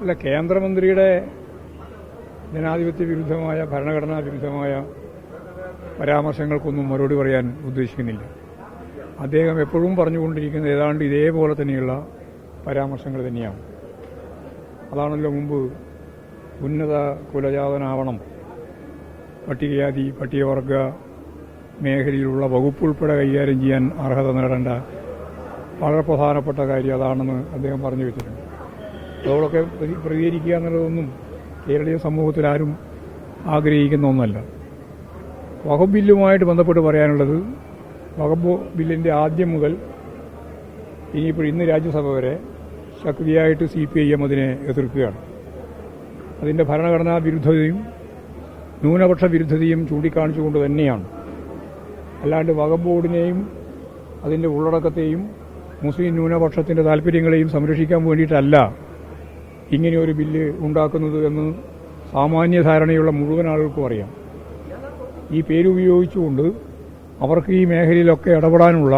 അല്ല, കേന്ദ്രമന്ത്രിയുടെ ജനാധിപത്യ വിരുദ്ധമായ ഭരണഘടനാ വിരുദ്ധമായ പരാമർശങ്ങൾക്കൊന്നും മറുപടി പറയാൻ ഉദ്ദേശിക്കുന്നില്ല. അദ്ദേഹം എപ്പോഴും പറഞ്ഞുകൊണ്ടിരിക്കുന്നത് ഏതാണ്ട് ഇതേപോലെ തന്നെയുള്ള പരാമർശങ്ങൾ തന്നെയാണ്. അതാണല്ലോ മുമ്പ് ഉന്നത കുലജാതനാവണം, പട്ടികജാതി പട്ടികവർഗ മേഖലയിലുള്ള വകുപ്പുൾപ്പെടെ കൈകാര്യം ചെയ്യാൻ അർഹത നേടേണ്ട വളരെ പ്രധാനപ്പെട്ട കാര്യം അതാണെന്ന് അദ്ദേഹം പറഞ്ഞു വെച്ചിട്ടുണ്ട്. അതോടൊക്കെ പ്രതികരിക്കുക എന്നുള്ളതൊന്നും കേരളീയ സമൂഹത്തിൽ ആരും ആഗ്രഹിക്കുന്ന ഒന്നല്ല. വഖഫ് ബില്ലുമായിട്ട് ബന്ധപ്പെട്ട് പറയാനുള്ളത്, വഖഫ് ബില്ലിന്റെ ആദ്യം മുതൽ ഇനിയിപ്പോൾ ഇന്ന് രാജ്യസഭ വരെ ശക്തിയായിട്ട് CPIM അതിനെ എതിർക്കുകയാണ്. അതിന്റെ ഭരണഘടനാ വിരുദ്ധതയും ന്യൂനപക്ഷ വിരുദ്ധതയും ചൂണ്ടിക്കാണിച്ചുകൊണ്ട് തന്നെയാണ്. അല്ലാണ്ട് വഖഫ് ബോർഡിനെയും അതിന്റെ ഉള്ളടക്കത്തെയും മുസ്ലിം ന്യൂനപക്ഷത്തിന്റെ താൽപര്യങ്ങളെയും സംരക്ഷിക്കാൻ വേണ്ടിയിട്ടല്ല ഇങ്ങനെയൊരു ബില്ല് ഉണ്ടാക്കുന്നത് എന്ന് സാമാന്യ ധാരണയുള്ള മുഴുവൻ ആളുകൾക്കും അറിയാം. ഈ പേരുപയോഗിച്ചുകൊണ്ട് അവർക്ക് ഈ മേഖലയിലൊക്കെ ഇടപെടാനുള്ള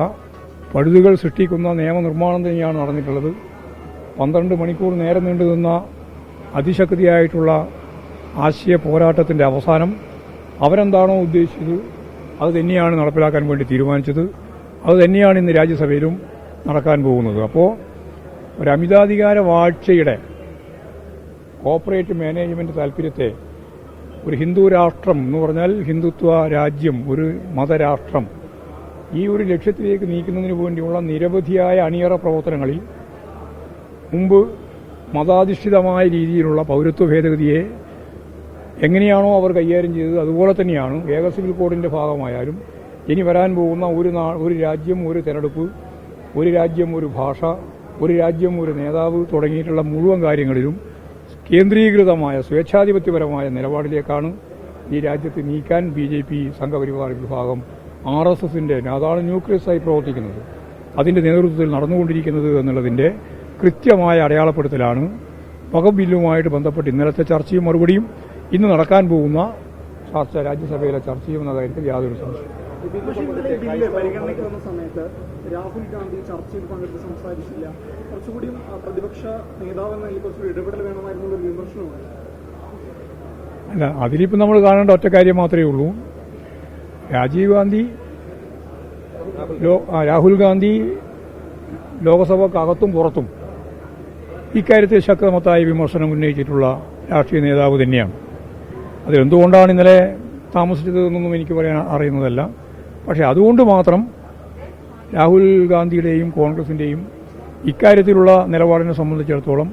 പഴുതുകൾ സൃഷ്ടിക്കുന്ന നിയമനിർമ്മാണം തന്നെയാണ് നടന്നിട്ടുള്ളത്. 12 മണിക്കൂർ നേരം നീണ്ടുനിന്ന അതിശക്തിയായിട്ടുള്ള ആശയ പോരാട്ടത്തിന്റെ അവസാനം അവരെന്താണോ ഉദ്ദേശിച്ചത് അത് തന്നെയാണ് നടപ്പിലാക്കാൻ വേണ്ടി തീരുമാനിച്ചത്. അത് തന്നെയാണ് ഇന്ന് രാജ്യസഭയിലും നടക്കാൻ പോകുന്നത്. അപ്പോൾ ഒരു അമിതാധികാര വാഴ്ചയുടെ കോർപ്പറേറ്റ് മാനേജ്മെന്റ് താൽപര്യത്തെ ഒരു ഹിന്ദു രാഷ്ട്രം എന്ന് പറഞ്ഞാൽ ഹിന്ദുത്വ രാജ്യം, ഒരു മതരാഷ്ട്രം, ഈ ഒരു ലക്ഷ്യത്തിലേക്ക് നീക്കുന്നതിന് വേണ്ടിയുള്ള നിരവധിയായ അണിയറ പ്രവർത്തനങ്ങളിൽ മുമ്പ് മതാധിഷ്ഠിതമായ രീതിയിലുള്ള പൌരത്വ ഭേദഗതിയെ എങ്ങനെയാണോ അവർ കൈകാര്യം ചെയ്തത് അതുപോലെ തന്നെയാണ് ഏക സിവിൽ കോഡിന്റെ ഭാഗമായാലും ഇനി വരാൻ പോകുന്ന ഒരു രാജ്യം ഒരു തെരഞ്ഞെടുപ്പ്, ഒരു രാജ്യം ഒരു ഭാഷ, ഒരു രാജ്യം ഒരു നേതാവ് തുടങ്ങിയിട്ടുള്ള മുഴുവൻ കാര്യങ്ങളിലും കേന്ദ്രീകൃതമായ സ്വേച്ഛാധിപത്യപരമായ നിലപാടിലേക്കാണ് ഈ രാജ്യത്ത് നീക്കാൻ BJP സംഘപരിവാർ വിഭാഗം RSSന്റെ അതാണ് ന്യൂക്ലിയസായി പ്രവർത്തിക്കുന്നത്, അതിന്റെ നേതൃത്വത്തിൽ നടന്നുകൊണ്ടിരിക്കുന്നത് എന്നുള്ളതിന്റെ കൃത്യമായ അടയാളപ്പെടുത്തലാണ് വഖഫ് ബില്ലുമായിട്ട് ബന്ധപ്പെട്ട് ഇന്നലത്തെ ചർച്ചയും മറുപടിയും ഇന്ന് നടക്കാൻ പോകുന്ന ചർച്ച, രാജ്യസഭയിലെ ചർച്ചയും എന്ന കാര്യത്തിൽ യാതൊരു സംശയവും. പരിഗണനയ്ക്ക് വന്ന സമയത്ത് രാഹുൽ ഗാന്ധി ചർച്ചയിൽ പങ്കെടുത്ത് സംസാരിച്ചില്ല. കുറച്ചുകൂടിയും പ്രതിപക്ഷ നേതാവ് എന്ന കുറച്ചുകൂടി ഇടപെടൽ വേണമായിരുന്നുള്ള ഒരു വിമർശനമാണ്. അല്ല, അതിലിപ്പോൾ നമ്മൾ കാണേണ്ട ഒറ്റ കാര്യം മാത്രമേ ഉള്ളൂ. രാഹുൽ ഗാന്ധി ലോക്സഭക്കകത്തും പുറത്തും ഇക്കാര്യത്തിൽ ശക്തമായ വിമർശനം ഉന്നയിച്ചിട്ടുള്ള രാഷ്ട്രീയ നേതാവ് തന്നെയാണ്. അതിലെന്തുകൊണ്ടാണ് ഇന്നലെ താമസിച്ചത് എന്നൊന്നും എനിക്ക് പറയാൻ അറിയുന്നതല്ല. പക്ഷെ അതുകൊണ്ട് മാത്രം രാഹുൽ ഗാന്ധിയുടെയും കോൺഗ്രസിന്റെയും ഇക്കാര്യത്തിലുള്ള നിലപാടിനെ സംബന്ധിച്ചിടത്തോളം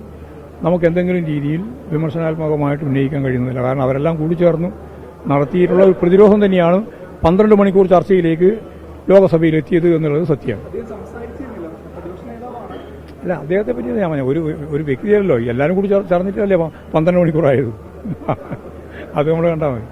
നമുക്ക് എന്തെങ്കിലും രീതിയിൽ വിമർശനാത്മകമായിട്ട് ഉന്നയിക്കാൻ കഴിയുന്നില്ല. കാരണം അവരെല്ലാം കൂടിച്ചേർന്ന് നടത്തിയിട്ടുള്ള ഒരു പ്രതിരോധം തന്നെയാണ് 12 മണിക്കൂർ ചർച്ചയിലേക്ക് ലോക്സഭയിൽ എത്തിയത് എന്നുള്ളത് സത്യമാണ്. അല്ല, അദ്ദേഹത്തെ പറ്റി ഞാൻ പറഞ്ഞു, ഒരു വ്യക്തിയല്ലോ, എല്ലാവരും കൂടി ചേർന്നിട്ടല്ലേ 12 മണിക്കൂറായത്. അത് നമ്മൾ കണ്ടാൽ മതി.